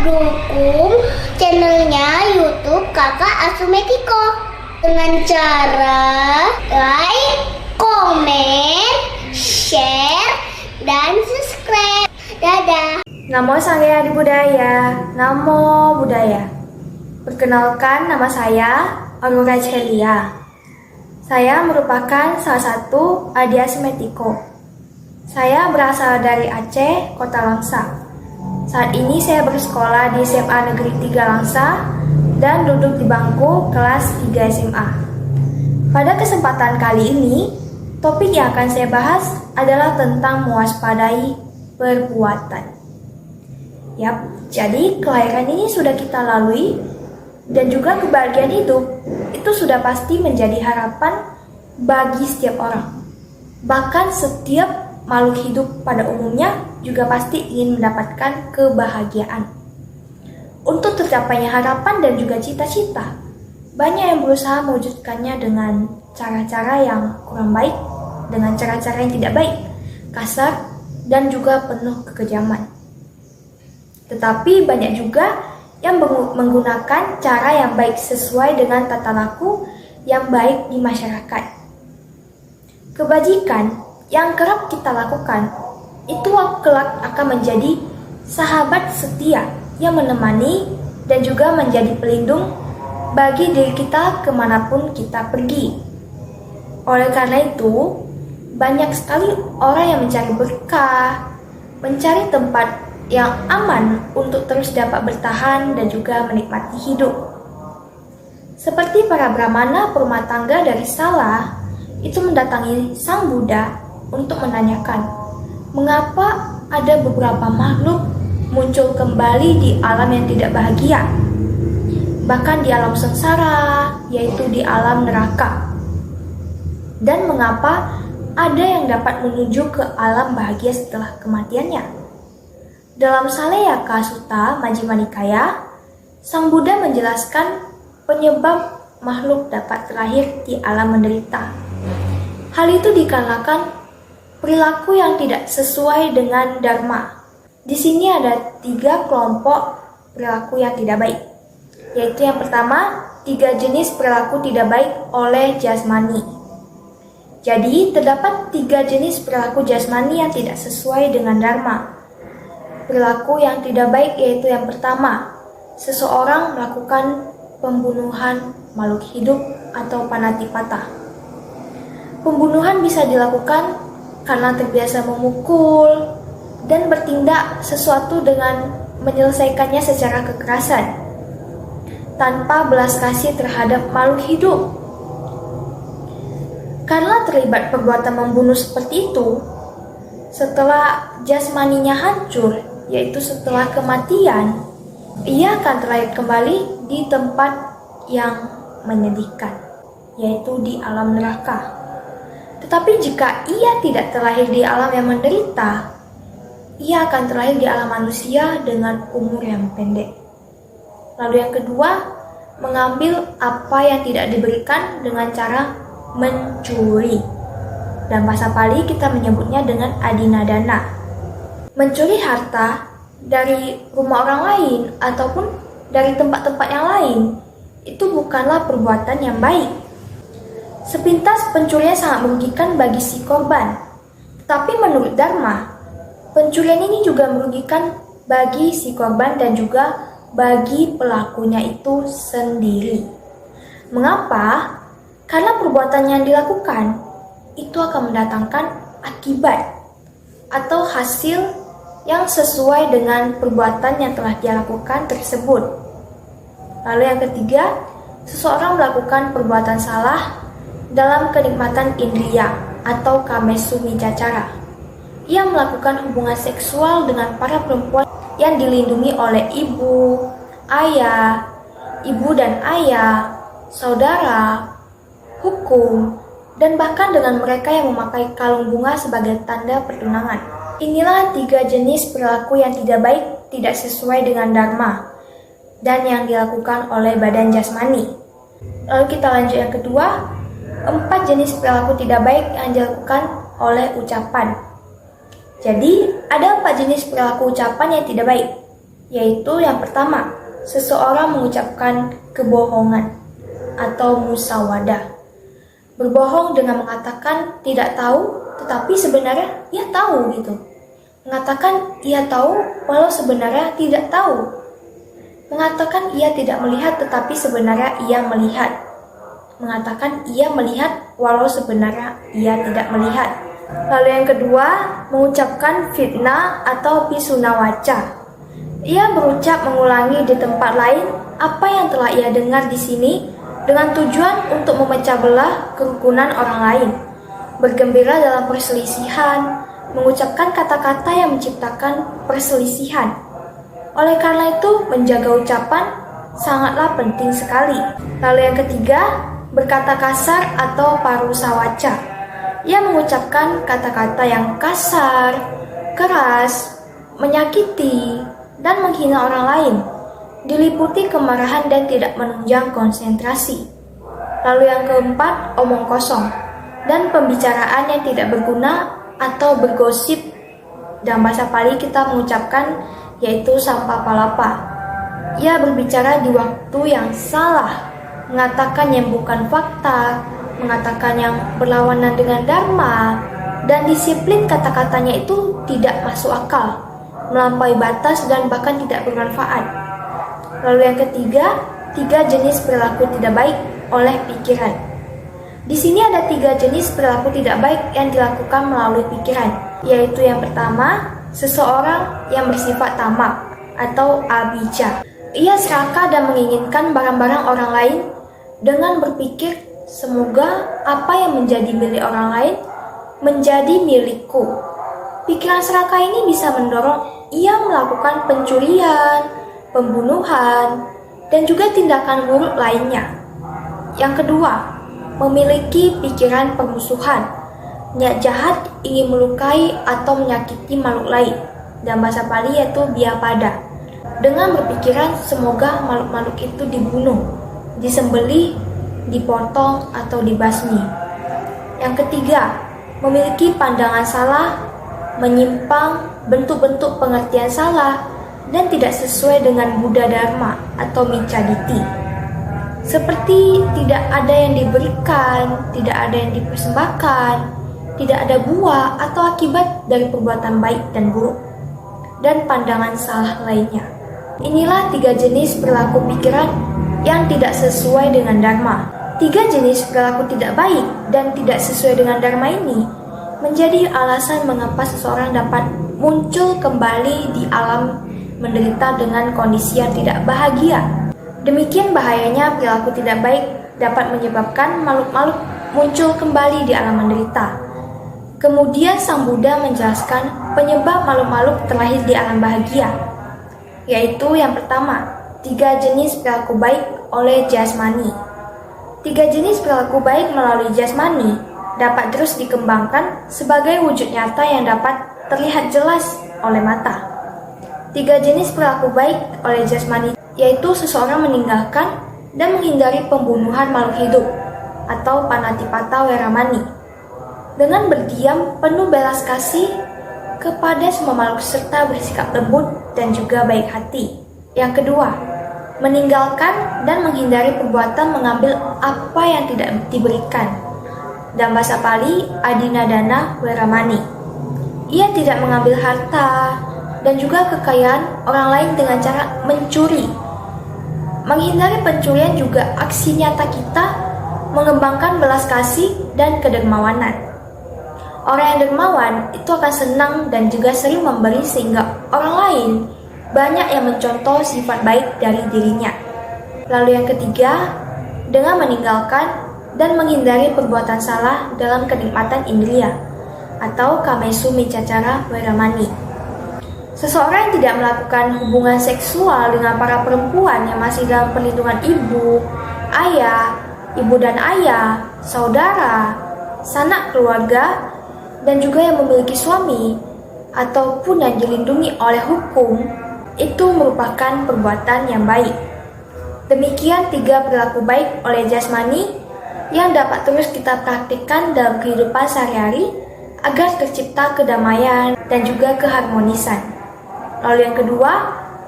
dukung channelnya YouTube Kakak Asumetiko dengan cara like, komen, share, dan subscribe. Dadah. Namo Sangya Budaya, Namo Budaya. Perkenalkan, nama saya Aurora Celia. Saya merupakan salah satu adik Asumetiko. Saya berasal dari Aceh, Kota Langsa. Saat ini saya bersekolah di SMA Negeri 3 Langsa dan duduk di bangku kelas 3 SMA. Pada kesempatan kali ini, topik yang akan saya bahas adalah tentang mewaspadai perbuatan. Yap, jadi kelahiran ini sudah kita lalui dan juga kebahagiaan hidup itu sudah pasti menjadi harapan bagi setiap orang. Bahkan setiap makhluk hidup pada umumnya juga pasti ingin mendapatkan kebahagiaan. Untuk tercapainya harapan dan juga cita-cita, banyak yang berusaha mewujudkannya dengan cara-cara yang kurang baik, dengan cara-cara yang tidak baik, kasar, dan juga penuh kekejaman. Tetapi banyak juga yang menggunakan cara yang baik sesuai dengan tata laku yang baik di masyarakat. Kebajikan yang kerap kita lakukan itu kelak akan menjadi sahabat setia yang menemani dan juga menjadi pelindung bagi diri kita kemanapun kita pergi. Oleh karena itu, banyak sekali orang yang mencari berkah, mencari tempat yang aman untuk terus dapat bertahan dan juga menikmati hidup. Seperti para brahmana perumah tangga dari Sala itu mendatangi Sang Buddha untuk menanyakan mengapa ada beberapa makhluk muncul kembali di alam yang tidak bahagia, bahkan di alam sengsara, yaitu di alam neraka, dan mengapa ada yang dapat menuju ke alam bahagia setelah kematiannya. Dalam Saleyaka Sutta Majjhima Nikaya, Sang Buddha menjelaskan penyebab makhluk dapat terlahir di alam menderita. Hal itu dikarenakan perilaku yang tidak sesuai dengan dharma. Di sini ada 3 kelompok perilaku yang tidak baik, yaitu yang pertama, 3 jenis perilaku tidak baik oleh jasmani. Jadi, terdapat 3 jenis perilaku jasmani yang tidak sesuai dengan dharma. Perilaku yang tidak baik yaitu yang pertama, seseorang melakukan pembunuhan makhluk hidup atau panatipata. Pembunuhan bisa dilakukan karena terbiasa memukul dan bertindak sesuatu dengan menyelesaikannya secara kekerasan, tanpa belas kasih terhadap makhluk hidup. Karena terlibat perbuatan membunuh seperti itu, setelah jasmaninya hancur, yaitu setelah kematian, ia akan terlahir kembali di tempat yang menyedihkan, yaitu di alam neraka. Tetapi jika ia tidak terlahir di alam yang menderita, ia akan terlahir di alam manusia dengan umur yang pendek. Lalu yang kedua, mengambil apa yang tidak diberikan dengan cara mencuri. Dalam bahasa Pali kita menyebutnya dengan adinadana. Mencuri harta dari rumah orang lain ataupun dari tempat-tempat yang lain itu bukanlah perbuatan yang baik. Sepintas pencurian sangat merugikan bagi si korban. Tetapi menurut Dharma, pencurian ini juga merugikan bagi si korban dan juga bagi pelakunya itu sendiri. Mengapa? Karena perbuatan yang dilakukan itu akan mendatangkan akibat atau hasil yang sesuai dengan perbuatan yang telah dia lakukan tersebut. Lalu yang ketiga, seseorang melakukan perbuatan salah dalam kenikmatan indriya atau kamesu micacara. Ia melakukan hubungan seksual dengan para perempuan yang dilindungi oleh ibu dan ayah, saudara, hukum, dan bahkan dengan mereka yang memakai kalung bunga sebagai tanda pertunangan. Inilah 3 jenis perilaku yang tidak baik, tidak sesuai dengan dharma, dan yang dilakukan oleh badan jasmani. Lalu kita lanjut yang kedua, 4 jenis perilaku tidak baik yang dilakukan oleh ucapan. Jadi, ada 4 jenis perilaku ucapan yang tidak baik, yaitu yang pertama, seseorang mengucapkan kebohongan atau musawadah. Berbohong dengan mengatakan tidak tahu, tetapi sebenarnya ia tahu gitu. Mengatakan ia tahu, walau sebenarnya tidak tahu. Mengatakan ia tidak melihat, tetapi sebenarnya ia melihat. Mengatakan ia melihat, walau sebenarnya ia tidak melihat. Lalu yang kedua, mengucapkan fitnah atau pisunawaca. Ia berucap mengulangi di tempat lain apa yang telah ia dengar di sini dengan tujuan untuk memecah belah kerukunan orang lain, bergembira dalam perselisihan, mengucapkan kata-kata yang menciptakan perselisihan. Oleh karena itu, menjaga ucapan sangatlah penting sekali. Lalu yang ketiga, berkata kasar atau parusawaca. Ia mengucapkan kata-kata yang kasar, keras, menyakiti, dan menghina orang lain, diliputi kemarahan dan tidak menunjang konsentrasi. Lalu yang keempat, omong kosong dan pembicaraan yang tidak berguna atau bergosip. Dalam bahasa Pali kita mengucapkan yaitu sampah palapa. Ia berbicara di waktu yang salah, mengatakan yang bukan fakta, mengatakan yang berlawanan dengan dharma, dan disiplin kata-katanya itu tidak masuk akal, melampaui batas dan bahkan tidak bermanfaat. Lalu yang ketiga, 3 jenis perilaku tidak baik oleh pikiran. Di sini ada 3 jenis perilaku tidak baik yang dilakukan melalui pikiran, yaitu yang pertama, seseorang yang bersifat tamak atau abija. Ia serakah dan menginginkan barang-barang orang lain dengan berpikir semoga apa yang menjadi milik orang lain menjadi milikku. Pikiran serakah ini bisa mendorong ia melakukan pencurian, pembunuhan, dan juga tindakan buruk lainnya. Yang kedua, memiliki pikiran permusuhan. Niat jahat ingin melukai atau menyakiti makhluk lain. Dalam bahasa Pali yaitu biapada. Dengan berpikiran semoga makhluk-makhluk itu dibunuh, disembelih, dipotong, atau dibasmi. Yang ketiga, memiliki pandangan salah, menyimpang, bentuk-bentuk pengertian salah, dan tidak sesuai dengan Buddha Dharma atau Micaditi. Seperti tidak ada yang diberikan, tidak ada yang dipersembahkan, tidak ada buah atau akibat dari perbuatan baik dan buruk, dan pandangan salah lainnya. Inilah 3 jenis perilaku pikiran yang tidak sesuai dengan Dharma. 3 jenis perilaku tidak baik dan tidak sesuai dengan Dharma ini menjadi alasan mengapa seseorang dapat muncul kembali di alam menderita dengan kondisi yang tidak bahagia. Demikian bahayanya perilaku tidak baik dapat menyebabkan makhluk-makhluk muncul kembali di alam menderita. Kemudian Sang Buddha menjelaskan penyebab makhluk-makhluk terlahir di alam bahagia, yaitu yang pertama, 3 jenis perilaku baik oleh jasmani. 3 jenis perilaku baik melalui jasmani dapat terus dikembangkan sebagai wujud nyata yang dapat terlihat jelas oleh mata. 3 jenis perilaku baik oleh jasmani yaitu seseorang meninggalkan dan menghindari pembunuhan makhluk hidup atau panatipata weramani, dengan berdiam penuh belas kasih kepada semua makhluk serta bersikap lembut dan juga baik hati. Yang kedua, meninggalkan dan menghindari perbuatan mengambil apa yang tidak diberikan. Dalam bahasa Pali, adinadana weramani. Ia tidak mengambil harta dan juga kekayaan orang lain dengan cara mencuri. Menghindari pencurian juga aksi nyata kita mengembangkan belas kasih dan kedermawanan. Orang yang dermawan itu akan senang dan juga sering memberi sehingga orang lain banyak yang mencontoh sifat baik dari dirinya. Lalu yang ketiga, dengan meninggalkan dan menghindari perbuatan salah dalam kenikmatan indriya atau kamesu micacara weramani. Seseorang yang tidak melakukan hubungan seksual dengan para perempuan yang masih dalam perlindungan ibu, ayah, ibu dan ayah, saudara, sanak keluarga, dan juga yang memiliki suami ataupun yang dilindungi oleh hukum, itu merupakan perbuatan yang baik. Demikian 3 perilaku baik oleh jasmani yang dapat terus kita praktikkan dalam kehidupan sehari-hari agar tercipta kedamaian dan juga keharmonisan. Lalu yang kedua,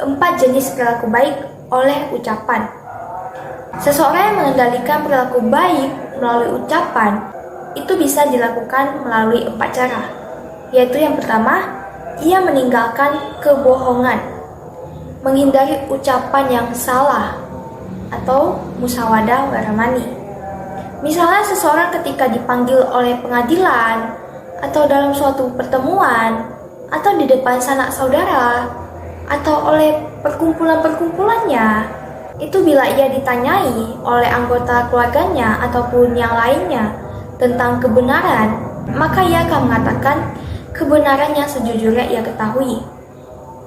4 jenis perilaku baik oleh ucapan. Seseorang yang mengendalikan perilaku baik melalui ucapan itu bisa dilakukan melalui 4 cara, yaitu yang pertama, ia meninggalkan kebohongan, menghindari ucapan yang salah, atau musyawarah waramani. Misalnya seseorang ketika dipanggil oleh pengadilan, atau dalam suatu pertemuan, atau di depan sanak saudara, atau oleh perkumpulan-perkumpulannya, itu bila ia ditanyai oleh anggota keluarganya ataupun yang lainnya tentang kebenaran, maka ia akan mengatakan kebenaran yang sejujurnya ia ketahui.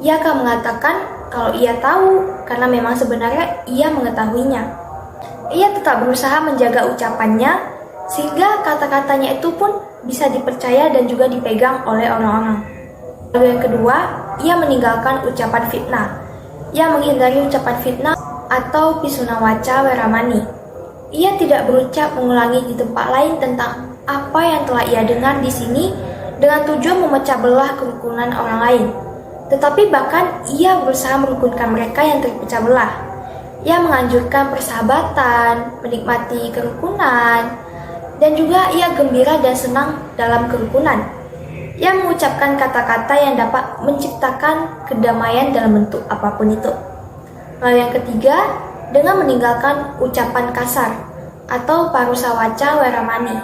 Ia akan mengatakan kalau ia tahu karena memang sebenarnya ia mengetahuinya. Ia tetap berusaha menjaga ucapannya sehingga kata-katanya itu pun bisa dipercaya dan juga dipegang oleh orang-orang. Lalu yang kedua, ia meninggalkan ucapan fitnah. Ia menghindari ucapan fitnah atau pisuna waca weramani. Ia tidak berucap mengulangi di tempat lain tentang apa yang telah ia dengar di sini dengan tujuan memecah belah kerukunan orang lain. Tetapi bahkan ia berusaha merukunkan mereka yang terpecah belah. Ia menganjurkan persahabatan, menikmati kerukunan, dan juga ia gembira dan senang dalam kerukunan. Ia mengucapkan kata-kata yang dapat menciptakan kedamaian dalam bentuk apapun itu. Lalu yang ketiga, dengan meninggalkan ucapan kasar atau parusa waca weramani.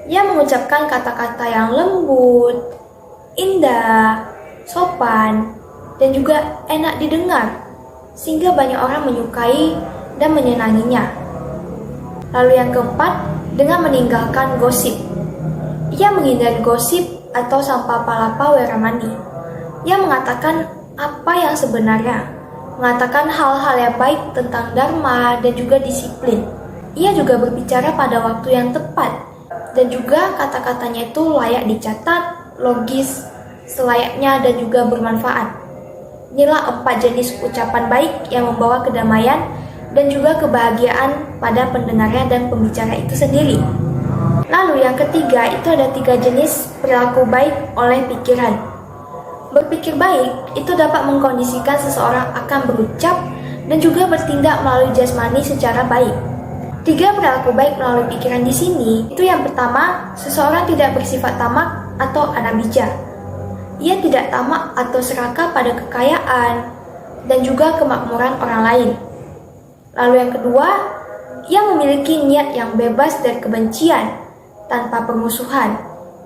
Ia mengucapkan kata-kata yang lembut, indah, sopan, dan juga enak didengar, sehingga banyak orang menyukai dan menyenanginya. Lalu yang keempat, dengan meninggalkan gosip. Ia menghindari gosip atau sampah palapa weramani. Ia mengatakan apa yang sebenarnya, mengatakan hal-hal yang baik tentang dharma dan juga disiplin. Ia juga berbicara pada waktu yang tepat, dan juga kata-katanya itu layak dicatat, logis, selayaknya dan juga bermanfaat. Inilah 4 jenis ucapan baik yang membawa kedamaian dan juga kebahagiaan pada pendengarnya dan pembicara itu sendiri. Lalu yang ketiga, itu ada 3 jenis perilaku baik oleh pikiran. Berpikir baik itu dapat mengkondisikan seseorang akan berucap dan juga bertindak melalui jasmani secara baik. 3 perilaku baik melalui pikiran di sini, itu yang pertama, seseorang tidak bersifat tamak atau anabija. Ia tidak tamak atau serakah pada kekayaan dan juga kemakmuran orang lain. Lalu yang kedua, ia memiliki niat yang bebas dari kebencian tanpa permusuhan.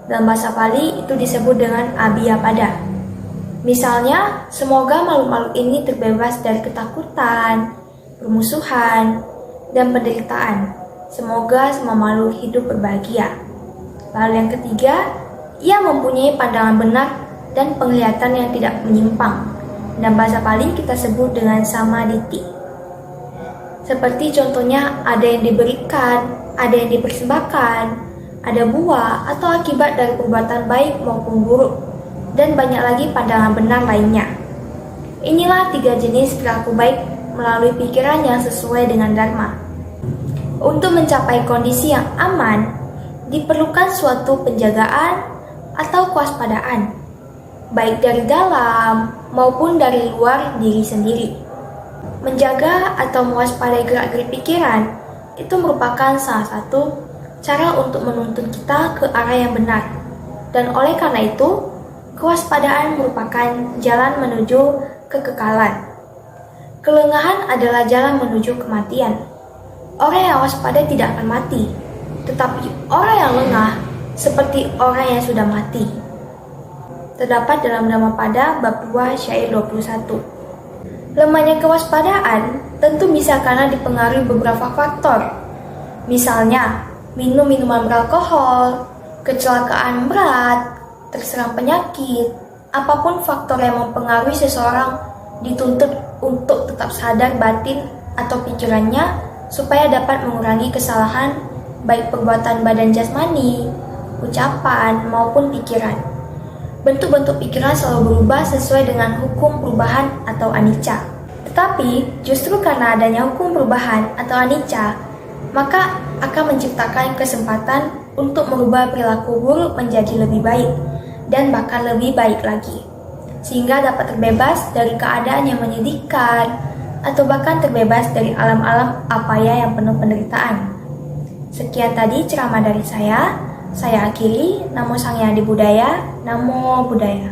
Dalam bahasa Pali itu disebut dengan abhiyapada. Misalnya, semoga makhluk-makhluk ini terbebas dari ketakutan, permusuhan, dan penderitaan. Semoga semua makhluk hidup berbahagia. Lalu yang ketiga, ia mempunyai pandangan benar dan penglihatan yang tidak menyimpang. Dalam bahasa Pali kita sebut dengan samaditi. Seperti contohnya ada yang diberikan, ada yang dipersembahkan, ada buah atau akibat dari perbuatan baik maupun buruk, dan banyak lagi pandangan benar lainnya. Inilah 3 jenis perilaku baik melalui pikiran yang sesuai dengan dharma. Untuk mencapai kondisi yang aman, diperlukan suatu penjagaan atau kewaspadaan, baik dari dalam maupun dari luar diri sendiri. Menjaga atau mewaspadai gerak-gerik pikiran itu merupakan salah satu cara untuk menuntun kita ke arah yang benar. Dan oleh karena itu, kewaspadaan merupakan jalan menuju kekekalan. Kelengahan adalah jalan menuju kematian. Orang yang waspada tidak akan mati, tetapi orang yang lengah seperti orang yang sudah mati. Terdapat dalam Dhammapada bab 2 syair 21. Lemahnya kewaspadaan tentu bisa karena dipengaruhi beberapa faktor. Misalnya, minum minuman beralkohol, kecelakaan berat, terserang penyakit, apapun faktor yang mempengaruhi seseorang dituntut untuk tetap sadar batin atau pikirannya supaya dapat mengurangi kesalahan baik perbuatan badan jasmani, ucapan, maupun pikiran. Bentuk-bentuk pikiran selalu berubah sesuai dengan hukum perubahan atau anicca. Tetapi justru karena adanya hukum perubahan atau anicca, maka akan menciptakan kesempatan untuk merubah perilaku buruk menjadi lebih baik dan bahkan lebih baik lagi. sehingga dapat terbebas dari keadaan yang menyedihkan, atau bahkan terbebas dari alam-alam apaya yang penuh penderitaan. Sekian tadi ceramah dari saya akhiri. Namo Sang Hyang Adi Budaya, Namo Buddhaya.